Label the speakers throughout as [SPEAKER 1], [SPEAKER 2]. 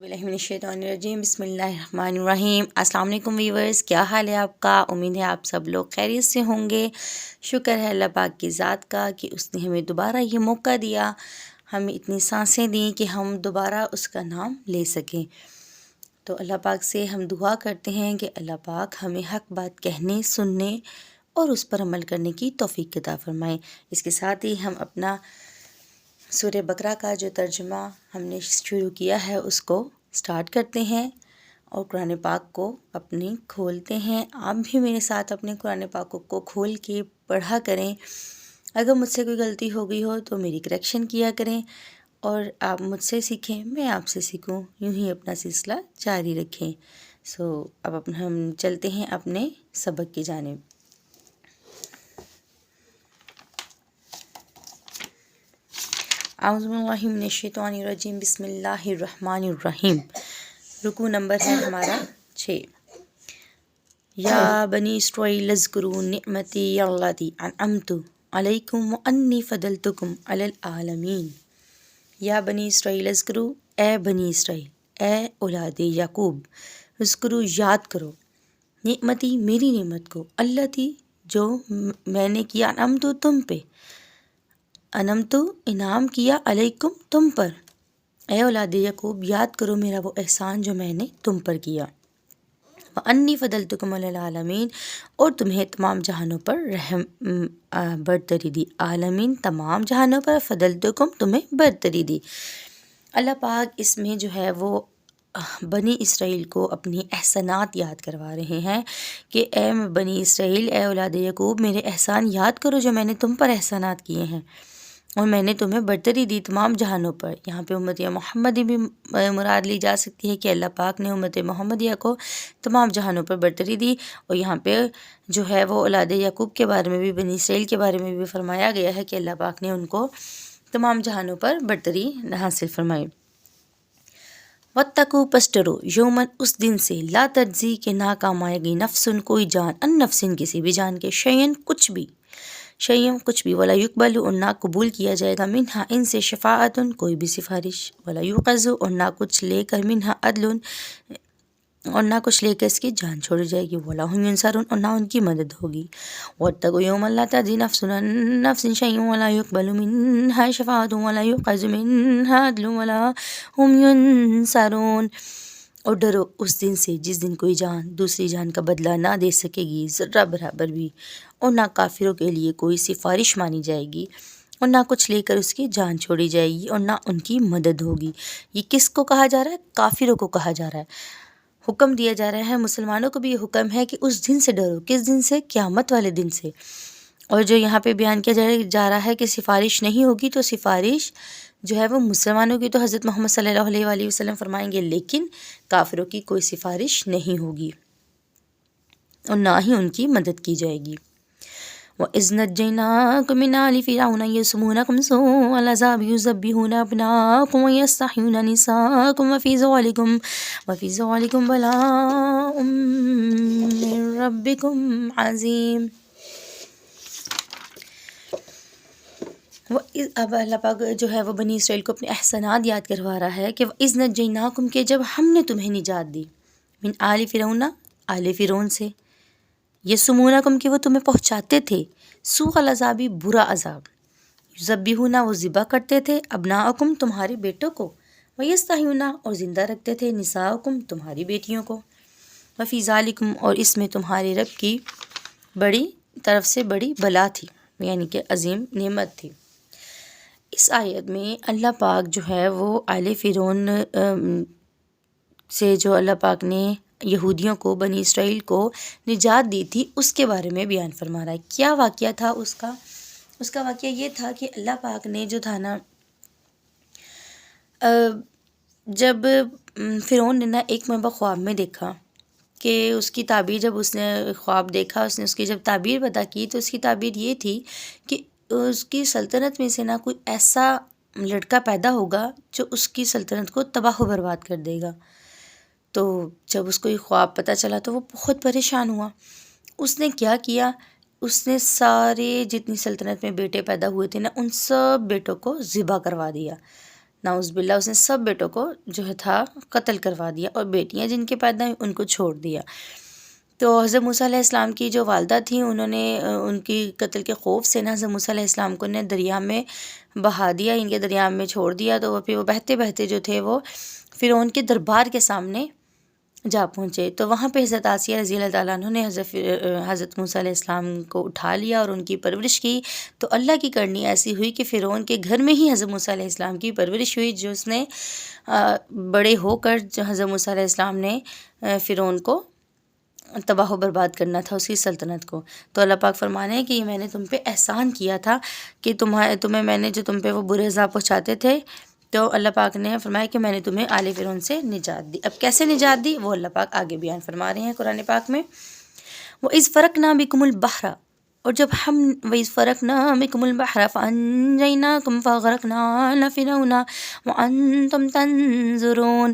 [SPEAKER 1] باللہ من الشیطان الرجیم، بسم اللہ الرحمن الرحیم۔ السلام علیکم ویورز، کیا حال ہے آپ کا؟ امید ہے آپ سب لوگ خیریت سے ہوں گے۔ شکر ہے اللہ پاک کی ذات کا کہ اس نے ہمیں دوبارہ یہ موقع دیا، ہمیں اتنی سانسیں دیں کہ ہم دوبارہ اس کا نام لے سکیں۔ تو اللہ پاک سے ہم دعا کرتے ہیں کہ اللہ پاک ہمیں حق بات کہنے، سننے اور اس پر عمل کرنے کی توفیق عطا فرمائیں۔ اس کے ساتھ ہی ہم اپنا سورہ بقرہ کا جو ترجمہ ہم نے شروع کیا ہے اس کو سٹارٹ کرتے ہیں اور قرآن پاک کو اپنے کھولتے ہیں۔ آپ بھی میرے ساتھ اپنے قرآن پاک کو کھول کے پڑھا کریں۔ اگر مجھ سے کوئی غلطی ہو گئی ہو تو میری کریکشن کیا کریں، اور آپ مجھ سے سیکھیں، میں آپ سے سیکھوں، یوں ہی اپنا سلسلہ جاری رکھیں۔ اب ہم چلتے ہیں اپنے سبق کی جانب۔ اعوذ باللہ من الشیطان الرجیم، بسم اللہ الرحمن الرحیم۔ رکوع نمبر ہے ہمارا 6۔ یا بنی اسرائیل اذکروا نعمتی التی انعمت علیکم وانی فضلتکم علی العالمین۔ یا بنی اسرائیل اذکروا، اے بنی اسرائیل، اے اولاد یعقوب، اذکروا یاد کرو، نعمتی میری نعمت کو، التی جو میں نے کیا، انعمت تم پہ، انعمت انعام کیا، علیکم تم پر، اے اولاد یعقوب یاد کرو میرا وہ احسان جو میں نے تم پر کیا، وانی فضلتکم علی العالمین، اور تمہیں تمام جہانوں پر برتری دی، عالمین تمام جہانوں پر، فضلتکم تمہیں برتری دی۔ اللہ پاک اس میں جو ہے وہ بنی اسرائیل کو اپنی احسانات یاد کروا رہے ہیں کہ اے بنی اسرائیل، اے اولاد یعقوب، میرے احسان یاد کرو جو میں نے تم پر احسانات کیے ہیں، اور میں نے تمہیں برتری دی تمام جہانوں پر۔ یہاں پہ امت محمدی بھی مراد لی جا سکتی ہے کہ اللہ پاک نے امت محمدیہ کو تمام جہانوں پر برتری دی، اور یہاں پہ جو ہے وہ اولاد یعقوب کے بارے میں بھی، بنی اسرائیل کے بارے میں بھی فرمایا گیا ہے کہ اللہ پاک نے ان کو تمام جہانوں پر برتری حاصل فرمائی۔ واتقوا پس ڈرو، یومن اس دن سے، لا تجزی کہ نہ کام آئے گی، نفسن کوئی جان، ان نفسن کسی بھی جان کے، شیئن کچھ بھی، شیئن کچھ بھی، ولا یقبل اور نہ قبول کیا جائے گا، منہا ان سے، شفاعتن کوئی بھی سفارش، ولا یوقظ اور نہ کچھ لے کر، منہا عدل اور نہ کچھ لے کر اس کی جان چھوڑی جائے گی، ولا هم ینصرون اور نہ ان کی مدد ہوگی۔ واتقوا یوما لا تجزی نفس عن نفس شیئا ولا یقبل منها شفاعت ولا یوقظ منها عدل ولا هم ینصرون، اور ڈرو اس دن سے جس دن کوئی جان دوسری جان کا بدلہ نہ دے سکے گی ذرہ برابر بھی، اور نہ کافروں کے لیے کوئی سفارش مانی جائے گی، اور نہ کچھ لے کر اس کی جان چھوڑی جائے گی، اور نہ ان کی مدد ہوگی۔ یہ کس کو کہا جا رہا ہے؟ کافروں کو کہا جا رہا ہے۔ حکم دیا جا رہا ہے، مسلمانوں کو بھی یہ حکم ہے کہ اس دن سے ڈرو۔ کس دن سے؟ قیامت والے دن سے۔ اور جو یہاں پہ بیان کیا جا رہا ہے کہ سفارش نہیں ہوگی، تو سفارش جو ہے وہ مسلمانوں کی تو حضرت محمد صلی اللہ علیہ وآلہ وسلم فرمائیں گے، لیکن کافروں کی کوئی سفارش نہیں ہوگی اور نہ ہی ان کی مدد کی جائے گی۔ وَإِذْ نَجَّيْنَاكُم مِّنْ آلِ فِرْعَوْنَ يَسُومُونَكُمْ سُوءَ الْعَذَابِ يُذَبِّحُونَ أَبْنَاءَكُمْ وَيَسْتَحْيُونَ نِسَاءَكُمْ وَفِي ذَلِكُمْ بَلَاءٌ مِّن رَّبِّكُمْ عَظِيمٌ۔ اب اللہ پاک جو ہے وہ بنی اسرائیل کو اپنے احسانات یاد کروا رہا ہے کہ وَإِذْ نَجَّيْنَاكُمْ کہ جب ہم نے تمہیں نجات دی، من آل فرعون، آل فرعون سے، یسومونکم کہ وہ تمہیں پہنچاتے تھے، سوء العذابی برا عذاب، یذبحون وہ ذبح کرتے تھے، ابناءکم تمہارے بیٹوں کو، ویستحیون اور زندہ رکھتے تھے، نساءکم تمہاری بیٹیوں کو، وفی ذالکم اور اس میں تمہارے رب کی بڑی طرف سے بڑی بلا تھی، یعنی کہ عظیم نعمت تھی۔ اس آیت میں اللہ پاک جو ہے وہ آل فرعون سے جو اللہ پاک نے یہودیوں کو، بنی اسرائیل کو نجات دی تھی، اس کے بارے میں بیان فرما رہا ہے۔ کیا واقعہ تھا اس کا؟ اس کا واقعہ یہ تھا کہ اللہ پاک نے جو تھا نا، جب فرعون نے نا ایک مرتبہ خواب میں دیکھا کہ اس کی تعبیر، جب اس نے خواب دیکھا، اس نے اس کی جب تعبیر پتہ کی، تو اس کی تعبیر یہ تھی کہ اس کی سلطنت میں سے نا کوئی ایسا لڑکا پیدا ہوگا جو اس کی سلطنت کو تباہ و برباد کر دے گا۔ تو جب اس کو یہ خواب پتہ چلا تو وہ بہت پریشان ہوا۔ اس نے کیا کیا؟ اس نے سارے جتنی سلطنت میں بیٹے پیدا ہوئے تھے نا، ان سب بیٹوں کو ذبح کروا دیا، نعوذ باللہ اس نے سب بیٹوں کو جو ہے تھا قتل کروا دیا، اور بیٹیاں جن کے پیدا ہوئی ان کو چھوڑ دیا۔ تو حضرت موسیٰ علیہ السلام کی جو والدہ تھیں انہوں نے ان کی قتل کے خوف سے نا حضرت موسیٰ علیہ السلام کو نے دریا میں بہا دیا، ان کے دریا میں چھوڑ دیا۔ تو پھر وہ بہتے بہتے جو تھے وہ فرعون کے دربار کے سامنے جا پہنچے، تو وہاں پہ حضرت آسیہ رضی اللہ تعالیٰ عنہ نے حضرت موسیٰ علیہ السلام کو اٹھا لیا اور ان کی پرورش کی۔ تو اللہ کی کرنی ایسی ہوئی کہ فرعون کے گھر میں ہی حضرت موسیٰ علیہ السلام کی پرورش ہوئی، جو اس نے بڑے ہو کر جو حضرت موسیٰ علیہ السلام نے فرعون کو تباہ و برباد کرنا تھا، اس کی سلطنت کو۔ تو اللہ پاک فرمانے ہیں کہ یہ میں نے تم پہ احسان کیا تھا کہ تمہیں میں نے جو تم پہ وہ برے عذاب پہنچاتے تھے، تو اللہ پاک نے فرمایا کہ میں نے تمہیں آل فرعون سے نجات دی۔ اب کیسے نجات دی وہ اللہ پاک آگے بیان فرما رہے ہیں قرآن پاک میں۔ وَإِذْ فَرَقْنَا بِكُمُ الْبَحْرَ، اور جب ہم وَإِذْ فَرَقْنَا بِكُمُ الْبَحْرَ فَأَنْجَيْنَاكُمْ فَأَغْرَقْنَا آلَ فِرْعَوْنَ وَأَنْتُمْ تَنْظُرُونَ،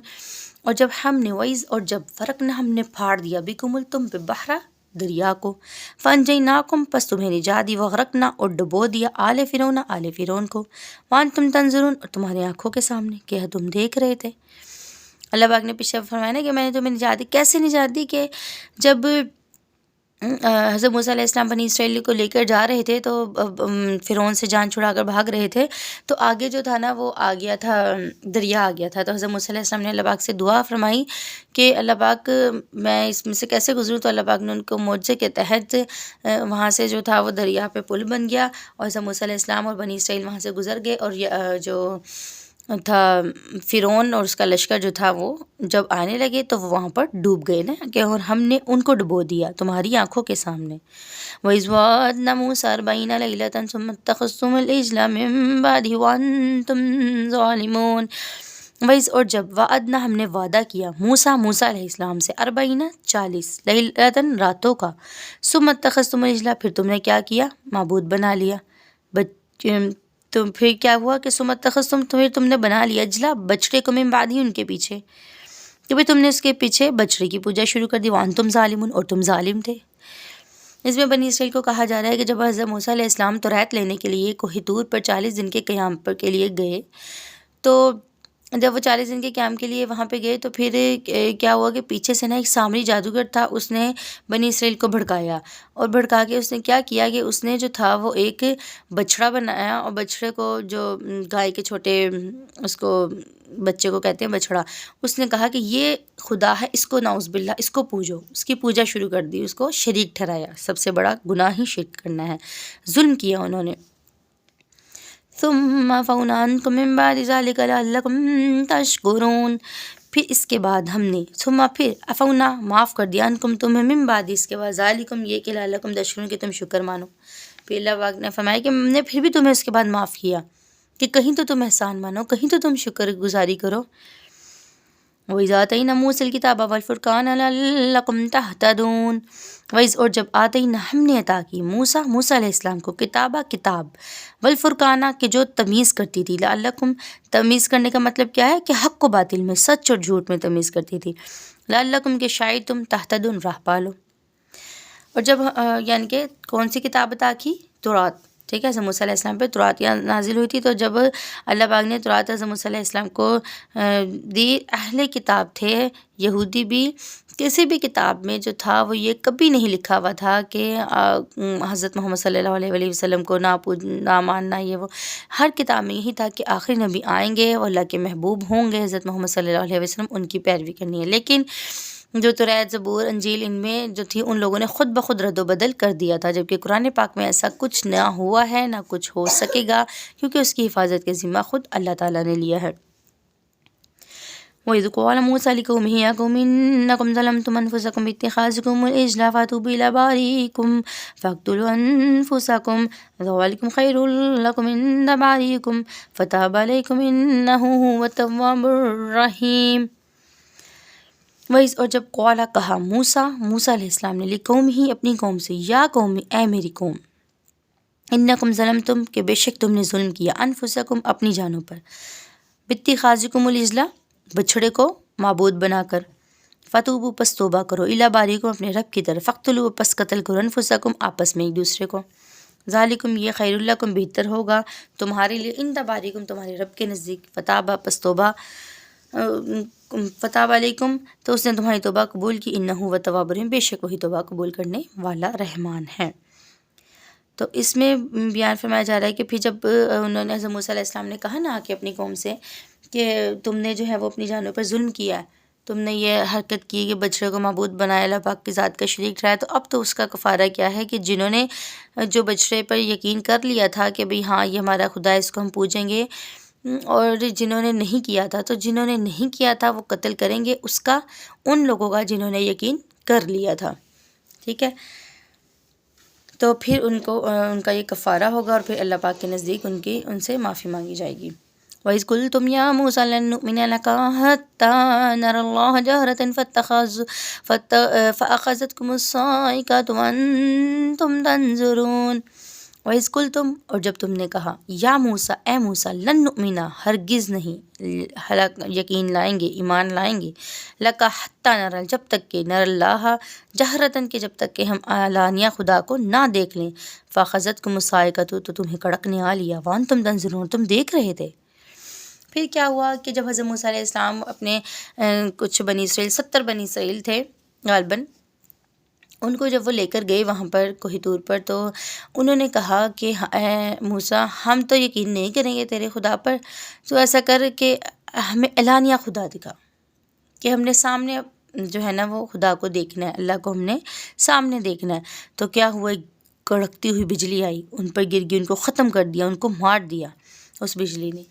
[SPEAKER 1] اور جب ہم نے وَإِذْ اور جب فرقنا ہم نے پھاڑ دیا بِكُمُ تم پہ بحرا دریا کو، فَأَنْجَيْنَاكُمْ پس تمہیں نجات دی، وَغْرَقْنَا اور ڈبو دیا آل فرعون آل فرعون کو، وَأَنْتُمْ تَنْظُرُونَ اور تمہاری آنکھوں کے سامنے کہ تم دیکھ رہے تھے۔ اللہ پاک نے پیچھے فرمایا نا کہ میں نے تمہیں نجات دی۔ کیسے نجات دی کہ جب حضرت موسیٰ علیہ السلام بنی اسرائیل کو لے کر جا رہے تھے تو فرعون سے جان چھڑا کر بھاگ رہے تھے، تو آگے جو تھا نا وہ آ گیا تھا، دریا آ گیا تھا۔ تو حضرت موسیٰ علیہ السلام نے اللہ پاک سے دعا فرمائی کہ اللہ پاک میں اس میں سے کیسے گزروں، تو اللہ پاک نے ان کو معجزے کے تحت وہاں سے جو تھا وہ دریا پہ پل بن گیا، اور حضرت موسیٰ علیہ السلام اور بنی اسرائیل وہاں سے گزر گئے، اور جو تھا فرعون اور اس کا لشکر جو تھا وہ جب آنے لگے تو وہ وہاں پر ڈوب گئے نا، کہ اور ہم نے ان کو ڈبو دیا تمہاری آنکھوں کے سامنے۔ وَإِذْ وَعَدْنَا مُوسَىٰ 40 لَيْلَةً ثُمَّ اتَّخَذْتُمُ الْعِجْلَ مِن بَعْدِهِ وَأَنْتُمْ ظَالِمُونَ۔ وَإِذْ اور جب وعدنا ہم نے وعدہ کیا موسیٰ علیہ السلام سے 40 لیلۃً راتوں کا، ثم اتخذتم العجل پھر تم نے کیا کیا، معبود بنا لیا۔ تو پھر کیا ہوا کہ ثم اتخذتم تم نے بنا لیا اجلا بچڑے کو من بعد ہی ان کے پیچھے، کہ بھئی تم نے اس کے پیچھے بچڑے کی پوجا شروع کر دی، وانتم ظالمون اور تم ظالم تھے۔ اس میں بنی اسرائیل کو کہا جا رہا ہے کہ جب حضرت موسیٰ علیہ السلام توریت لینے کے لیے کوہ طور پر 40 دن کے قیام پر کے لیے گئے، تو جب وہ 40 دن کے قیام کے لیے وہاں پہ گئے تو پھر کیا ہوا کہ پیچھے سے نا ایک سامری جادوگر تھا، اس نے بنی اسرائیل کو بھڑکایا، اور بھڑکا کے اس نے کیا کیا کہ اس نے جو تھا وہ ایک بچڑا بنایا، اور بچڑے کو جو گائے کے چھوٹے اس کو بچے کو کہتے ہیں بچڑا، اس نے کہا کہ یہ خدا ہے، اس کو نعوذ باللہ اس کو پوجو، اس کی پوجا شروع کر دی، اس کو شریک ٹھہرایا۔ سب سے بڑا گناہ ہی شرک کرنا ہے، ظلم کیا انہوں نے۔ ثم عفونا عنکم من بعد ذلک لعلکم تشکرون، پھر اس کے بعد ہم نے ثم پھر عفونا معاف کر دیا عنکم تمہیں من بعد اس کے بعد ذالکم یہ کہ لعلکم تشکرون کہ تم شکر مانو۔ پھر اللہ پاک نے فرمایا کہ ہم نے پھر بھی تمہیں اس کے بعد معاف کیا کہ کہیں تو تم احسان مانو، کہیں تو تم شکر گزاری کرو۔ وَإِذْ آتَيْنَا مُوسَى الْكِتَابَ وَالْفُرْقَانَ لَعَلَّكُمْ تَهْتَدُونَ، وَإِذْ اور جب آتَيْنَا ہم نے عطا کی موسیٰ علیہ السلام کو کتاب والفرقانہ کہ جو تمیز کرتی تھی، لعلکم تمیز کرنے کا مطلب کیا ہے کہ حق و باطل میں، سچ اور جھوٹ میں تمیز کرتی تھی، لعلکم کہ شاید تم تہتدون راہ پالو۔ اور جب یعنی کہ کون سی کتاب عطا کی؟ تورات، ٹھیک ہے، حضرت موسیٰ علیہ السلام پہ تورات نازل ہوئی تھی۔ تو جب اللہ پاک نے تورات حضرت موسیٰ علیہ السلام کو دی، اہل کتاب تھے یہودی بھی، کسی بھی کتاب میں جو تھا وہ یہ کبھی نہیں لکھا ہوا تھا کہ حضرت محمد صلی اللہ علیہ وسلم کو نہ ماننا، یہ وہ۔ ہر کتاب میں یہی تھا کہ آخری نبی آئیں گے اور اللہ کے محبوب ہوں گے، حضرت محمد صلی اللہ علیہ وسلم، ان کی پیروی کرنی ہے۔ لیکن جو توریت، زبور، انجیل، ان میں جو تھی ان لوگوں نے خود بخود رد و بدل کر دیا تھا، جبکہ قرآن پاک میں ایسا کچھ نہ ہوا ہے نہ کچھ ہو سکے گا، کیونکہ اس کی حفاظت کے ذمہ خود اللہ تعالیٰ نے لیا ہے۔ وَإِذْ قَالَ مُوسَىٰ لِقَوْمِهِ يَا قَوْمِ إِنَّكُمْ ظَلَمْتُمْ أَنفُسَكُمْ بِاتِّخَاذِكُمُ الْعِجْلَ فَتُوبُوا إِلَىٰ بَارِئِكُمْ فَاقْتُلُوا أَنفُسَكُمْ ذَلِكُمْ خَيْرٌ لَكُمْ عِندَ بَارِئِكُمْ فَتَابَ عَلَيْكُمْ إِنَّهُ هُوَ التَّوَّابُ الرَّحِيمُ۔ وَإِذْ اور جب قَالَ کہا موسیٰ علیہ السلام نے لِقَوْمِهِ اپنی قوم سے، یا قوم اے میری قوم، انکم ظلمتم کہ بے شک تم نے ظلم کیا، انفسکم اپنی جانوں پر، باتخاذکم العجل بچھڑے کو معبود بنا کر، فتوبوا پس توبہ کرو، الی بارئکم اپنے رب کی طرف، فقتلوا پس قتل کرو، انفسکم آپس میں ایک دوسرے کو، ذالکم یہ خیر لکم بہتر ہوگا تمہارے لیے، عند بارئکم تمہارے رب کے نزدیک، فتابہ پس توبہ فتاب علیکم تو اس نے تمہاری توبہ قبول کی، انہ هو التواب الرحیم بے شک وہی توبہ قبول کرنے والا رحمان ہے۔ تو اس میں بیان فرمایا جا رہا ہے کہ پھر جب انہوں نے حضرت موسیٰ علیہ السلام نے کہا نا کہ اپنی قوم سے کہ تم نے جو ہے وہ اپنی جانوں پر ظلم کیا ہے، تم نے یہ حرکت کی کہ بچڑے کو معبود بنایا، اللہ پاک کی ذات کا شریک ٹھہرایا، تو اب تو اس کا کفارہ کیا ہے کہ جنہوں نے جو بچڑے پر یقین کر لیا تھا کہ بھئی ہاں یہ ہمارا خدا ہے، اس کو ہم پوجیں گے، اور جنہوں نے نہیں کیا تھا، تو جنہوں نے نہیں کیا تھا وہ قتل کریں گے اس کا، ان لوگوں کا جنہوں نے یقین کر لیا تھا، ٹھیک ہے۔ تو پھر ان کا یہ کفارہ ہوگا، اور پھر اللہ پاک کے نزدیک ان سے معافی مانگی جائے گی۔ وَإِذْ قُلْتُمْ يَا مُوسَىٰ لَن نُّؤْمِنَ لَكَ حَتَّىٰ نَرَى اللَّهَ جَهْرَةً فَأَخَذَتْكُمُ الصَّاعِقَةُ وَأَنتُمْ تَنظُرُونَ۔ وَإِذْ قُلْتُمْ اور جب تم نے کہا، یا موسیٰ اے موسیٰ، لن نؤمنا ہرگز نہیں، یقین لائیں گے، ایمان لائیں گے، لَكَ حَتَّىٰ نَرَى جب تک کہ نَرَى اللَّهَ جَهْرَةً کہ جب تک کہ ہم علانیہ خدا کو نہ دیکھ لیں، فَأَخَذَتْكُمُ الصَّاعِقَةُ تو تمہیں کڑک نے آ لیا، وَأَنتُمْ تَنظُرُونَ تم دیکھ رہے تھے۔ پھر کیا ہوا کہ جب حضرت موسیٰ علیہ السلام اپنے کچھ بنی اسرائیل 70 بنی اسرائیل تھے غالباً، ان کو جب وہ لے کر گئے وہاں پر کوہ طور پر، تو انہوں نے کہا کہ اے موسیٰ ہم تو یقین نہیں کریں گے تیرے خدا پر، تو ایسا کر کہ ہمیں اعلانیہ خدا دکھا، کہ ہم نے سامنے جو ہے نا وہ خدا کو دیکھنا ہے، اللہ کو ہم نے سامنے دیکھنا ہے۔ تو کیا ہوا، کڑکتی ہوئی بجلی آئی، ان پر گر گئی، ان کو ختم کر دیا، ان کو مار دیا اس بجلی نے۔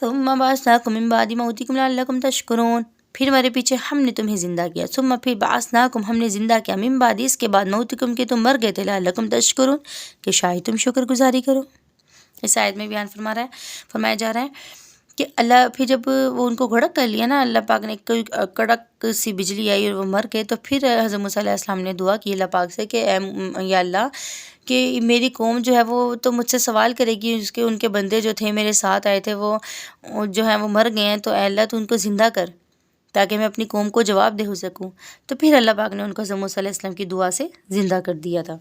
[SPEAKER 1] ثم بعثناکم من بعد موتکم لعلکم تشکرون پھر ہمارے پیچھے ہم نے تمہیں زندہ کیا، ثم پھر بعثناکم ہم نے زندہ کیا، من بعد اس کے بعد موتکم کہ تم مر گئے تھے، لعلکم تشکرون کہ شاید تم شکر گزاری کرو۔ اس آیت میں بیان فرمایا جا رہا ہے کہ اللہ پھر جب وہ ان کو گھڑک کر لیا نا، اللہ پاک نے کوئی کڑک سی بجلی آئی اور وہ مر گئے، تو پھر حضرت موسیٰ علیہ السلام نے دعا کی اللہ پاک سے کہ اے یا اللہ کہ میری قوم جو ہے وہ تو مجھ سے سوال کرے گی، اس کے ان کے بندے جو تھے میرے ساتھ آئے تھے وہ جو ہیں وہ مر گئے ہیں، تو اے اللہ تو ان کو زندہ کر تاکہ میں اپنی قوم کو جواب دے ہو سکوں۔ تو پھر اللہ پاک نے ان کو حضرت موسیٰ علیہ السلام کی دعا سے زندہ کر دیا تھا۔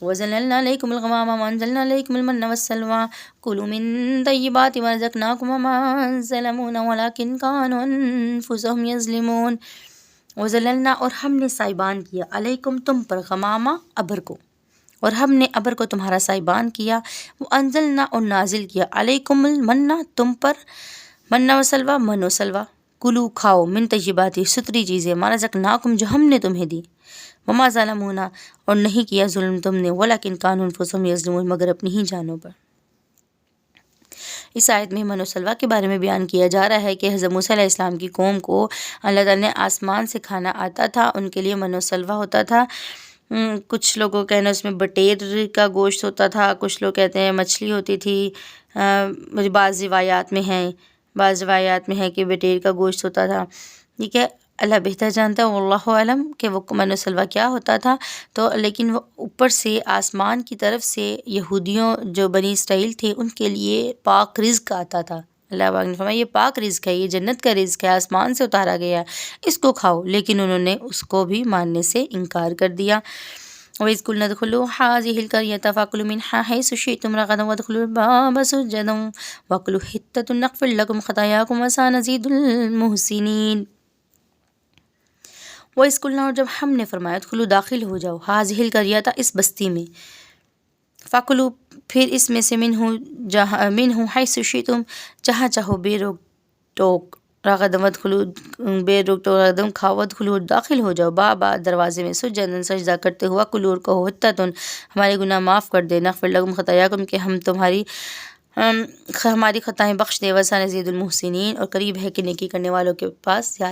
[SPEAKER 1] وَظَلَّلْنَا عَلَيْكُمُ الْغَمَامَ وَأَنزَلْنَا عَلَيْكُمُ الْمَنَّ وَالسَّلْوَىٰ كُلُوا مِن طَيِّبَاتِ مَا رَزَقْنَاكُمْ وَمَا ظَلَمُونَا وَلَٰكِن كَانُوا أَنفُسَهُمْ يَظْلِمُونَ۔ وَظَلَّلْنَا اور ہم نے سائبان کیا، علیکم تم پر، غمامہ ابر کو، اور ہم نے ابر کو تمہارا سائبان کیا، وَأَنزَلْنَا اور نازل کیا، علیکم المنّ تم پر، منّ وسلویٰ من و سلویٰ، کلو کھاؤ، من طیبات ستری چیزیں، ما رزقناکم جو ہم نے تمہیں دی، وما ظلمونا اور نہیں کیا ظلم تم نے، ولیکن کانوا انفسہم یظلمون مگر اپنی ہی جانوں پر۔ اس آیت میں من و سلویٰ کے بارے میں بیان کیا جا رہا ہے کہ حضرت موسیٰ علیہ السلام کی قوم کو اللہ تعالیٰ نے آسمان سے کھانا آتا تھا، ان کے لیے من و سلویٰ ہوتا تھا۔ کچھ لوگوں کا کہنا اس میں بٹیر کا گوشت ہوتا تھا، کچھ لوگ کہتے ہیں مچھلی ہوتی تھی، بعض روایات میں ہے کہ بٹیر کا گوشت ہوتا تھا، ٹھیک ہے۔ اللہ بہتر جانتا ہے، واللہ علم کہ وہ من و سلویٰ کیا ہوتا تھا۔ تو لیکن وہ اوپر سے آسمان کی طرف سے یہودیوں جو بنی اسرائیل تھے ان کے لیے پاک رزق آتا تھا۔ اللہ پاک نے فرمایا یہ پاک رزق ہے، یہ جنت کا رزق ہے، آسمان سے اتارا گیا ہے، اس کو کھاؤ، لیکن انہوں نے اس کو بھی ماننے سے انکار کر دیا۔ وَإِذْ قُلْنَا ادْخُلُوا هَٰذِهِ الْقَرْيَةَ فَكُلُوا مِنْهَا حَيْثُ شِئْتُمْ رَغَدًا وَادْخُلُوا الْبَابَ سُجَّدًا وَقُولُوا حِطَّةٌ نَغْفِرْ لَكُمْ خَطَايَاكُمْ وَسَنَزِيدُ الْمُحْسِنِينَ۔ وَإِذْ قُلْنَا اور جب ہم نے فرمایا ادخلوا داخل ہو جاؤ، هَٰذِهِ الْقَرْيَةَ اس بستی میں، فَكُلُوا پھر اس میں سے منہ حیث شئتم جہاں چاہو بے روک ٹوک، رغداً وادخلوا بے روک ٹوک رغداً کھاؤ، وادخلوا داخل ہو جاؤ، بابا دروازے میں، سجداً سجدہ کرتے ہوا، کلوا اور کہو حطۃ ہمارے گناہ معاف کر دے، نغفر لکم خطایاکم کہ ہم ہماری خطائیں بخش دے، وسنزید المحسنین اور قریب ہے کہ نیکی کرنے والوں کے پاس زیادہ